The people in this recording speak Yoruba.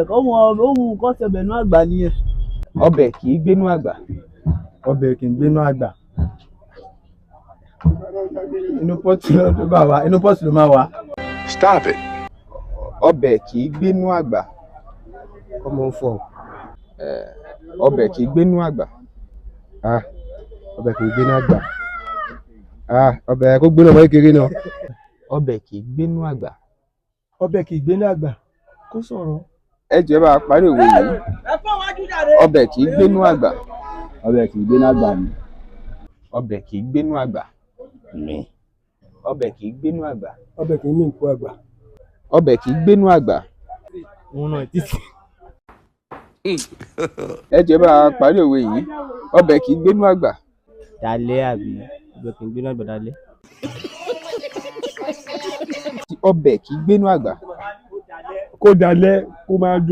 ẹ̀kọ́ mọ ohun nǹkan ṣẹbẹ̀ nú àgbà nìyẹn. Ọbẹ̀ kì í gbénú àgbà. Ọbẹ̀ kì í gbénú àgbà. Inú pọ́ọ̀tù ló máa wà. Stop it. Ọbẹ̀ kì í gbénú àgbà. Common form. Ọbẹ̀ kì í gbénú àgbà. Ọbẹ̀ kì í gbénú àgbà. Ọbẹ̀ kó gbénú ọmọ kékeré náà. Ọbẹ̀ kì í gbénú àgbà. Ọbẹ̀ kì í gbénú àgbà. Kó sọ̀rọ̀. Ẹ jẹ́ bá a parí òwe yìí. Ọbẹ̀ kì í gbénú àgbà. Ọbẹ̀ kì í gbénú àgbà ni. Ọbẹ̀ kì í gbénú àgbà. Ọbẹ̀ kì í gbénú àgbà. Ọbẹ̀ kì í mí nǹkó àgbà. Ọbẹ̀ kì í gbénú àgbà. Òun náà títí. Ẹ jẹ́ bá a parí òwe yìí. Ọbẹ̀ kì í gbénú àgbà. dalẹ́ àbí ọbẹ̀ kì í gbénú àgbà dalẹ́. Ọbẹ̀ kì í gbénú àgbà. Kó dalẹ̀ kó máa dùn.